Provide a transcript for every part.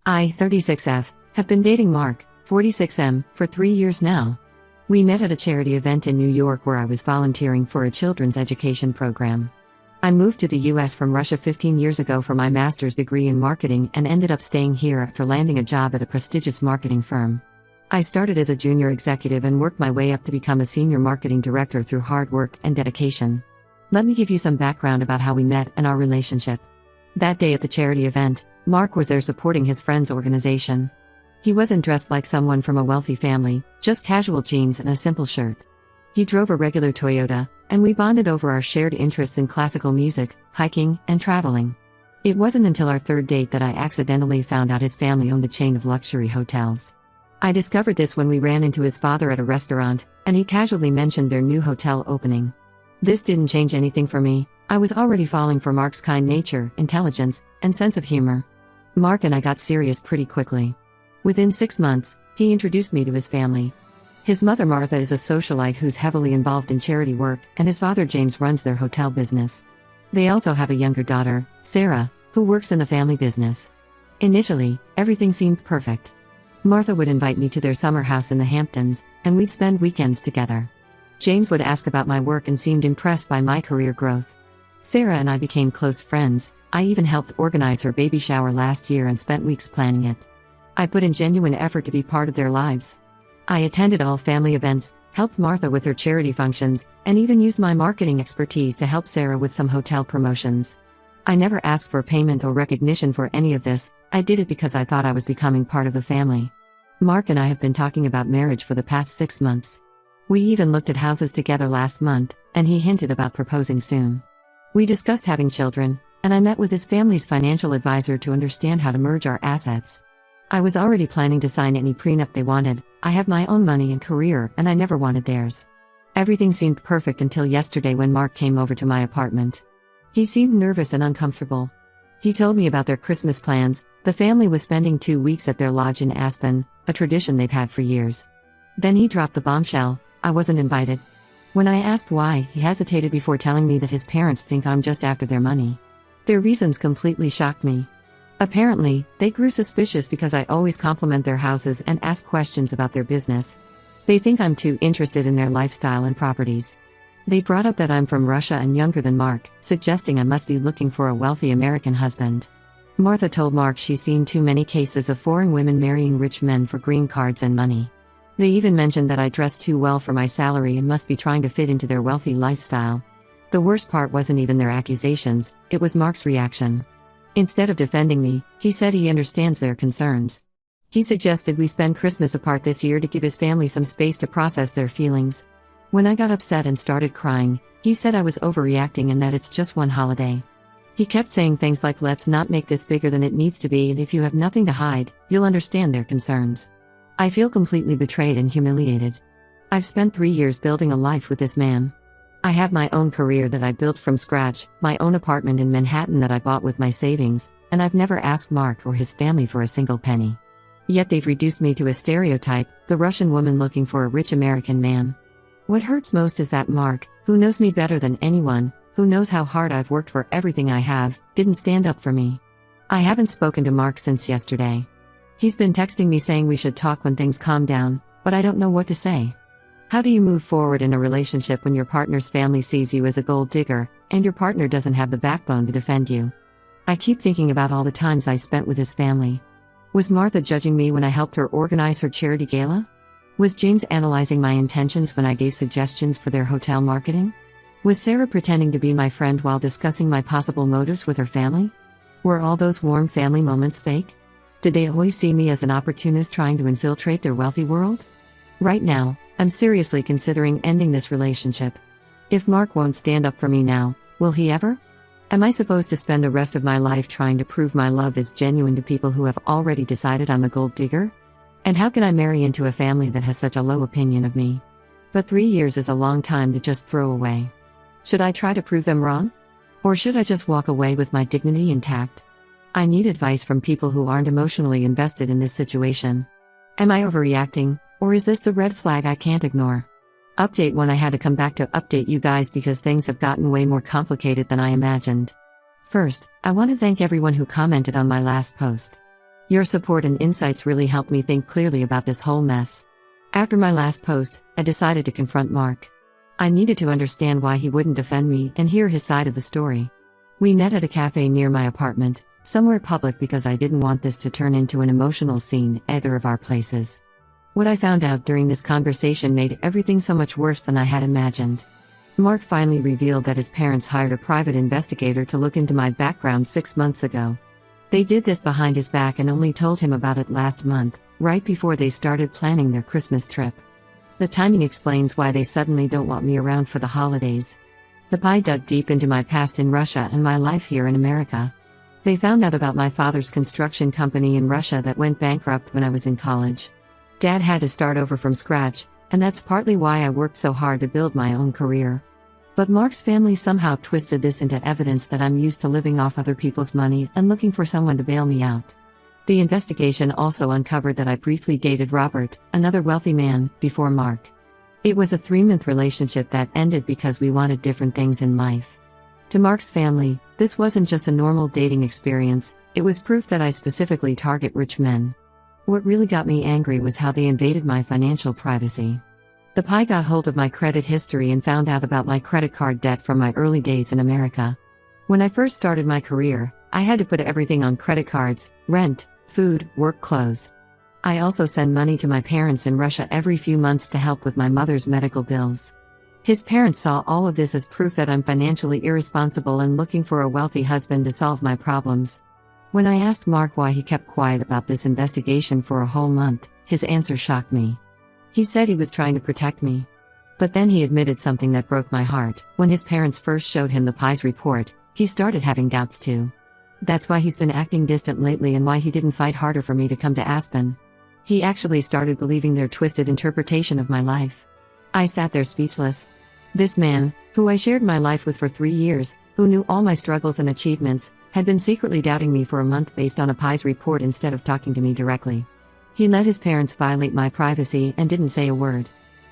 I, 36F, have been dating Mark, 46M, for 3 years now. We met at a charity event in New York where I was volunteering for a children's education program. I moved to the US from Russia 15 years ago for my master's degree in marketing and ended up staying here after landing a job at a prestigious marketing firm. I started as a junior executive and worked my way up to become a senior marketing director through hard work and dedication. Let me give you some background about how we met and our relationship. That day at the charity event, Mark was there supporting his friend's organization. He wasn't dressed like someone from a wealthy family, just casual jeans and a simple shirt. He drove a regular Toyota, and we bonded over our shared interests in classical music, hiking, and traveling. It wasn't until our third date that I accidentally found out his family owned a chain of luxury hotels. I discovered this when we ran into his father at a restaurant, and he casually mentioned their new hotel opening. This didn't change anything for me. I was already falling for Mark's kind nature, intelligence, and sense of humor. Mark and I got serious pretty quickly. Within 6 months, he introduced me to his family. His mother Martha is a socialite who's heavily involved in charity work, and his father James runs their hotel business. They also have a younger daughter, Sarah, who works in the family business. Initially, everything seemed perfect. Martha would invite me to their summer house in the Hamptons, and we'd spend weekends together. James would ask about my work and seemed impressed by my career growth. Sarah and I became close friends. I even helped organize her baby shower last year and spent weeks planning it. I put in genuine effort to be part of their lives. I attended all family events, helped Martha with her charity functions, and even used my marketing expertise to help Sarah with some hotel promotions. I never asked for payment or recognition for any of this. I did it because I thought I was becoming part of the family. Mark and I have been talking about marriage for the past 6 months. We even looked at houses together last month, and he hinted about proposing soon. We discussed having children, and I met with his family's financial advisor to understand how to merge our assets. I was already planning to sign any prenup they wanted. I have my own money and career, and I never wanted theirs. Everything seemed perfect until yesterday when Mark came over to my apartment. He seemed nervous and uncomfortable. He told me about their Christmas plans. The family was spending 2 weeks at their lodge in Aspen, a tradition they've had for years. Then he dropped the bombshell: I wasn't invited. When I asked why, he hesitated before telling me that his parents think I'm just after their money. Their reasons completely shocked me. Apparently, they grew suspicious because I always compliment their houses and ask questions about their business. They think I'm too interested in their lifestyle and properties. They brought up that I'm from Russia and younger than Mark, suggesting I must be looking for a wealthy American husband. Martha told Mark she's seen too many cases of foreign women marrying rich men for green cards and money. They even mentioned that I dress too well for my salary and must be trying to fit into their wealthy lifestyle. The worst part wasn't even their accusations, it was Mark's reaction. Instead of defending me, he said he understands their concerns. He suggested we spend Christmas apart this year to give his family some space to process their feelings. When I got upset and started crying, he said I was overreacting and that it's just one holiday. He kept saying things like, let's not make this bigger than it needs to be, and if you have nothing to hide, you'll understand their concerns. I feel completely betrayed and humiliated. I've spent 3 years building a life with this man. I have my own career that I built from scratch, my own apartment in Manhattan that I bought with my savings, and I've never asked Mark or his family for a single penny. Yet they've reduced me to a stereotype, the Russian woman looking for a rich American man. What hurts most is that Mark, who knows me better than anyone, who knows how hard I've worked for everything I have, didn't stand up for me. I haven't spoken to Mark since yesterday. He's been texting me saying we should talk when things calm down, but I don't know what to say. How do you move forward in a relationship when your partner's family sees you as a gold digger, and your partner doesn't have the backbone to defend you? I keep thinking about all the times I spent with his family. Was Martha judging me when I helped her organize her charity gala? Was James analyzing my intentions when I gave suggestions for their hotel marketing? Was Sarah pretending to be my friend while discussing my possible motives with her family? Were all those warm family moments fake? Did they always see me as an opportunist trying to infiltrate their wealthy world? Right now, I'm seriously considering ending this relationship. If Mark won't stand up for me now, will he ever? Am I supposed to spend the rest of my life trying to prove my love is genuine to people who have already decided I'm a gold digger? And how can I marry into a family that has such a low opinion of me? But 3 years is a long time to just throw away. Should I try to prove them wrong? Or should I just walk away with my dignity intact? I need advice from people who aren't emotionally invested in this situation. Am I overreacting, or is this the red flag I can't ignore? Update 1: I had to come back to update you guys because things have gotten way more complicated than I imagined. First, I want to thank everyone who commented on my last post. Your support and insights really helped me think clearly about this whole mess. After my last post, I decided to confront Mark. I needed to understand why he wouldn't defend me and hear his side of the story. We met at a cafe near my apartment, somewhere public, because I didn't want this to turn into an emotional scene at either of our places. What I found out during this conversation made everything so much worse than I had imagined. Mark finally revealed that his parents hired a private investigator to look into my background 6 months ago. They did this behind his back and only told him about it last month, right before they started planning their Christmas trip. The timing explains why they suddenly don't want me around for the holidays. The PI dug deep into my past in Russia and my life here in America. They found out about my father's construction company in Russia that went bankrupt when I was in college. Dad had to start over from scratch, and that's partly why I worked so hard to build my own career. But Mark's family somehow twisted this into evidence that I'm used to living off other people's money and looking for someone to bail me out. The investigation also uncovered that I briefly dated Robert, another wealthy man, before Mark. It was a 3-month relationship that ended because we wanted different things in life. To Mark's family, this wasn't just a normal dating experience, it was proof that I specifically target rich men. What really got me angry was how they invaded my financial privacy. The PI got hold of my credit history and found out about my credit card debt from my early days in America. When I first started my career, I had to put everything on credit cards: rent, food, work clothes. I also send money to my parents in Russia every few months to help with my mother's medical bills. His parents saw all of this as proof that I'm financially irresponsible and looking for a wealthy husband to solve my problems. When I asked Mark why he kept quiet about this investigation for a whole month, his answer shocked me. He said he was trying to protect me. But then he admitted something that broke my heart. When his parents first showed him the PI's report, he started having doubts too. That's why he's been acting distant lately and why he didn't fight harder for me to come to Aspen. He actually started believing their twisted interpretation of my life. I sat there speechless. This man, who I shared my life with for 3 years, who knew all my struggles and achievements, had been secretly doubting me for a month based on a PI's report instead of talking to me directly. He let his parents violate my privacy and didn't say a word.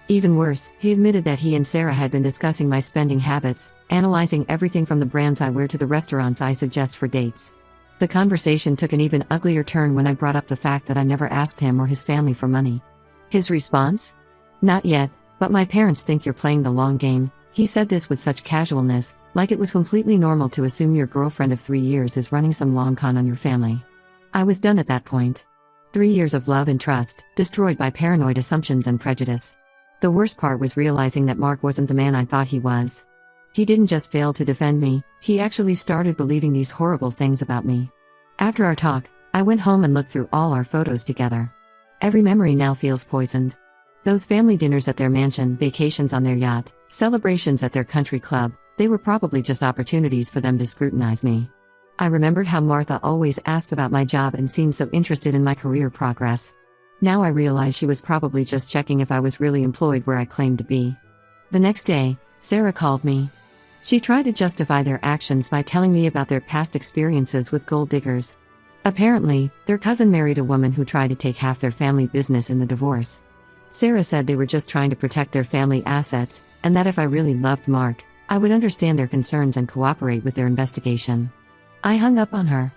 Even worse, he admitted that he and Sarah had been discussing my spending habits, analyzing everything from the brands I wear to the restaurants I suggest for dates. The conversation took an even uglier turn when I brought up the fact that I never asked him or his family for money. His response? "Not yet, but my parents think you're playing the long game." He said this with such casualness, like it was completely normal to assume your girlfriend of 3 years is running some long con on your family. I was done at that point. 3 years of love and trust, destroyed by paranoid assumptions and prejudice. The worst part was realizing that Mark wasn't the man I thought he was. He didn't just fail to defend me, he actually started believing these horrible things about me. After our talk, I went home and looked through all our photos together. Every memory now feels poisoned. Those family dinners at their mansion, vacations on their yacht, celebrations at their country club, they were probably just opportunities for them to scrutinize me. I remembered how Martha always asked about my job and seemed so interested in my career progress. Now I realize she was probably just checking if I was really employed where I claimed to be. The next day, Sarah called me. She tried to justify their actions by telling me about their past experiences with gold diggers. Apparently, their cousin married a woman who tried to take half their family business in the divorce. Sarah said they were just trying to protect their family assets, and that if I really loved Mark, I would understand their concerns and cooperate with their investigation. I hung up on her.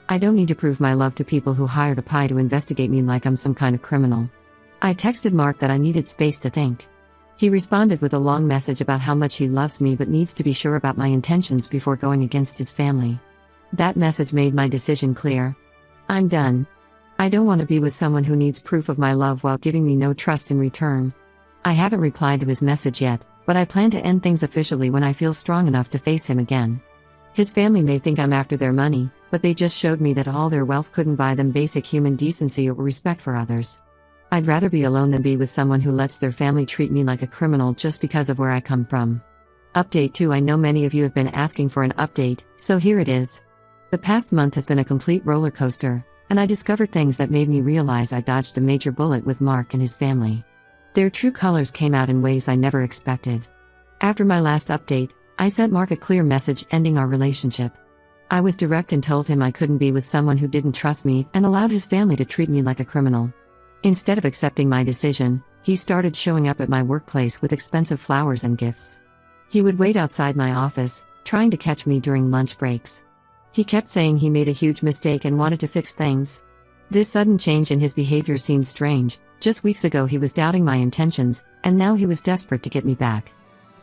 I don't need to prove my love to people who hired a PI to investigate me like I'm some kind of criminal. I texted Mark that I needed space to think. He responded with a long message about how much he loves me but needs to be sure about my intentions before going against his family. That message made my decision clear. I'm done. I don't want to be with someone who needs proof of my love while giving me no trust in return. I haven't replied to his message yet, but I plan to end things officially when I feel strong enough to face him again. His family may think I'm after their money, but they just showed me that all their wealth couldn't buy them basic human decency or respect for others. I'd rather be alone than be with someone who lets their family treat me like a criminal just because of where I come from. Update 2. I know many of you have been asking for an update, so here it is. The past month has been a complete roller coaster, and I discovered things that made me realize I dodged a major bullet with Mark and his family. Their true colors came out in ways I never expected. After my last update, I sent Mark a clear message ending our relationship. I was direct and told him I couldn't be with someone who didn't trust me and allowed his family to treat me like a criminal. Instead of accepting my decision, he started showing up at my workplace with expensive flowers and gifts. He would wait outside my office, trying to catch me during lunch breaks. He kept saying he made a huge mistake and wanted to fix things. This sudden change in his behavior seemed strange. Just weeks ago he was doubting my intentions, and now he was desperate to get me back.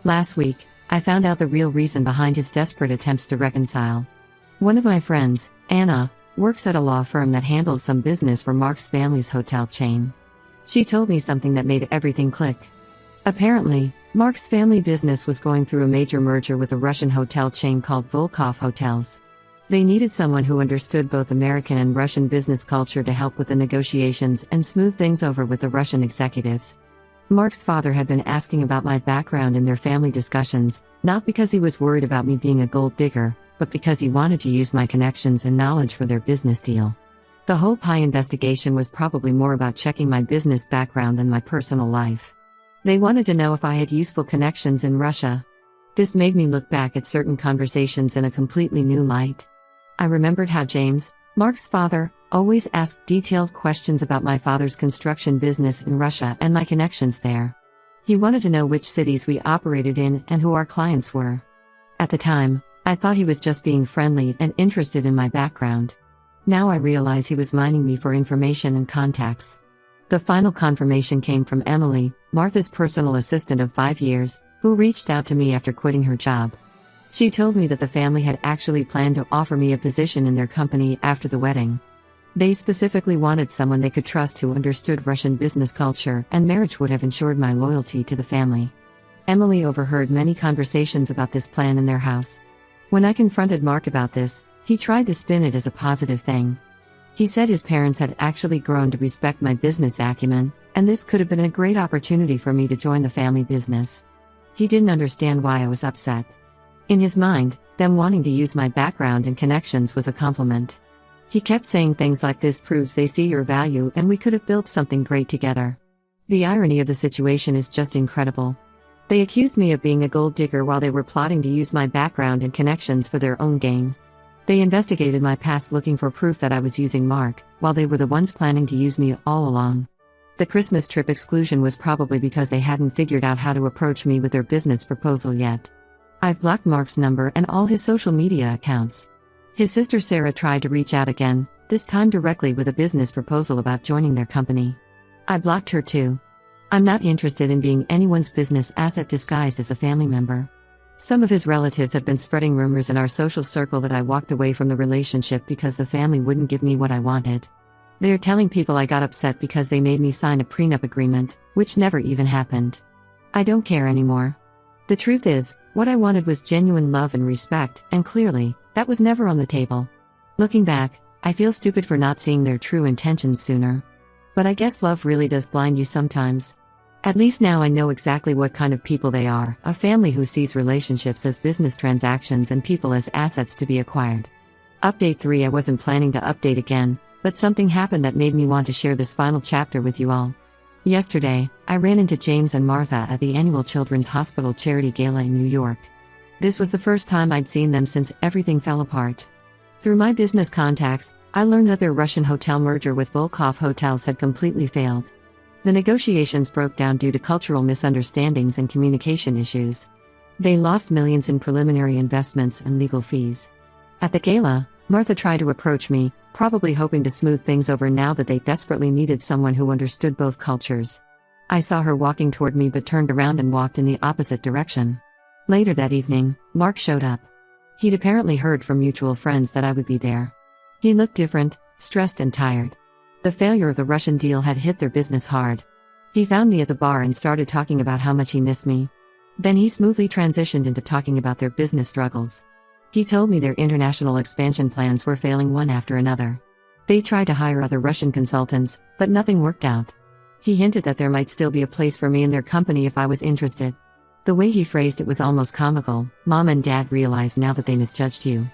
Last week, I found out the real reason behind his desperate attempts to reconcile. One of my friends, Anna, works at a law firm that handles some business for Mark's family's hotel chain. She told me something that made everything click. Apparently, Mark's family business was going through a major merger with a Russian hotel chain called Volkov Hotels. They needed someone who understood both American and Russian business culture to help with the negotiations and smooth things over with the Russian executives. Mark's father had been asking about my background in their family discussions, not because he was worried about me being a gold digger, but because he wanted to use my connections and knowledge for their business deal. The whole pie investigation was probably more about checking my business background than my personal life. They wanted to know if I had useful connections in Russia. This made me look back at certain conversations in a completely new light. I remembered how James, Mark's father, always asked detailed questions about my father's construction business in Russia and my connections there. He wanted to know which cities we operated in and who our clients were. At the time, I thought he was just being friendly and interested in my background. Now I realize he was mining me for information and contacts. The final confirmation came from Emily, Martha's personal assistant of 5 years, who reached out to me after quitting her job. She told me that the family had actually planned to offer me a position in their company after the wedding. They specifically wanted someone they could trust who understood Russian business culture, and marriage would have ensured my loyalty to the family. Emily overheard many conversations about this plan in their house. When I confronted Mark about this, he tried to spin it as a positive thing. He said his parents had actually grown to respect my business acumen, and this could have been a great opportunity for me to join the family business. He didn't understand why I was upset. In his mind, them wanting to use my background and connections was a compliment. He kept saying things like, "This proves they see your value and we could have built something great together." The irony of the situation is just incredible. They accused me of being a gold digger while they were plotting to use my background and connections for their own gain. They investigated my past looking for proof that I was using Mark, while they were the ones planning to use me all along. The Christmas trip exclusion was probably because they hadn't figured out how to approach me with their business proposal yet. I've blocked Mark's number and all his social media accounts. His sister Sarah tried to reach out again, this time directly with a business proposal about joining their company. I blocked her too. I'm not interested in being anyone's business asset disguised as a family member. Some of his relatives have been spreading rumors in our social circle that I walked away from the relationship because the family wouldn't give me what I wanted. They're telling people I got upset because they made me sign a prenup agreement, which never even happened. I don't care anymore. The truth is, what I wanted was genuine love and respect, and clearly, that was never on the table. Looking back, I feel stupid for not seeing their true intentions sooner. But I guess love really does blind you sometimes. At least now I know exactly what kind of people they are, a family who sees relationships as business transactions and people as assets to be acquired. Update 3. I wasn't planning to update again, but something happened that made me want to share this final chapter with you all. Yesterday, I ran into James and Martha at the annual Children's Hospital Charity Gala in New York. This was the first time I'd seen them since everything fell apart. Through my business contacts, I learned that their Russian hotel merger with Volkov Hotels had completely failed. The negotiations broke down due to cultural misunderstandings and communication issues. They lost millions in preliminary investments and legal fees. At the gala, Martha tried to approach me, probably hoping to smooth things over now that they desperately needed someone who understood both cultures. I saw her walking toward me but turned around and walked in the opposite direction. Later that evening, Mark showed up. He'd apparently heard from mutual friends that I would be there. He looked different, stressed and tired. The failure of the Russian deal had hit their business hard. He found me at the bar and started talking about how much he missed me. Then he smoothly transitioned into talking about their business struggles. He told me their international expansion plans were failing one after another. They tried to hire other Russian consultants, but nothing worked out. He hinted that there might still be a place for me in their company if I was interested. The way he phrased it was almost comical. "Mom and Dad realize now that they misjudged you.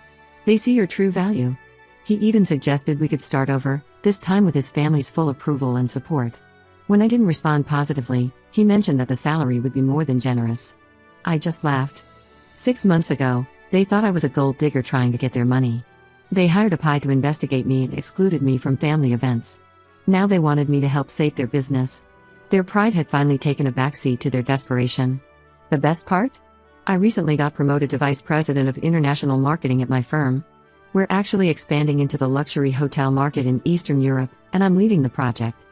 They see your true value." He even suggested we could start over, this time with his family's full approval and support. When I didn't respond positively, he mentioned that the salary would be more than generous. I just laughed. 6 months ago, they thought I was a gold digger trying to get their money. They hired a pie to investigate me and excluded me from family events. Now they wanted me to help save their business. Their pride had finally taken a backseat to their desperation. The best part? I recently got promoted to Vice President of International Marketing at my firm. We're actually expanding into the luxury hotel market in Eastern Europe, and I'm leading the project.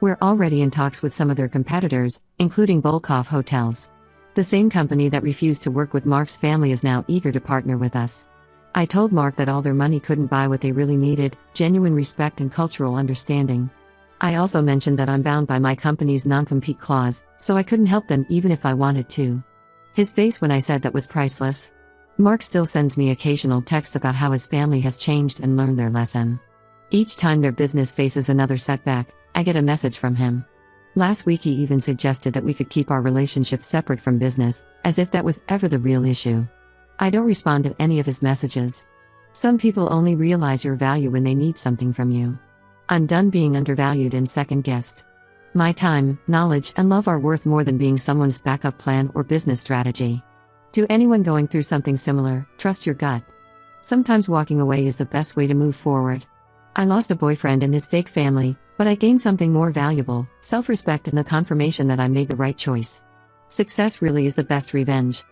We're already in talks with some of their competitors, including Volkov Hotels. The same company that refused to work with Mark's family is now eager to partner with us. I told Mark that all their money couldn't buy what they really needed: genuine respect and cultural understanding. I also mentioned that I'm bound by my company's non-compete clause, so I couldn't help them even if I wanted to. His face when I said that was priceless. Mark still sends me occasional texts about how his family has changed and learned their lesson. Each time their business faces another setback, I get a message from him. Last week he even suggested that we could keep our relationship separate from business, as if that was ever the real issue. I don't respond to any of his messages. Some people only realize your value when they need something from you. I'm done being undervalued and second-guessed. My time, knowledge, and love are worth more than being someone's backup plan or business strategy. To anyone going through something similar, trust your gut. Sometimes walking away is the best way to move forward. I lost a boyfriend and his fake family, but I gained something more valuable: self-respect and the confirmation that I made the right choice. Success really is the best revenge.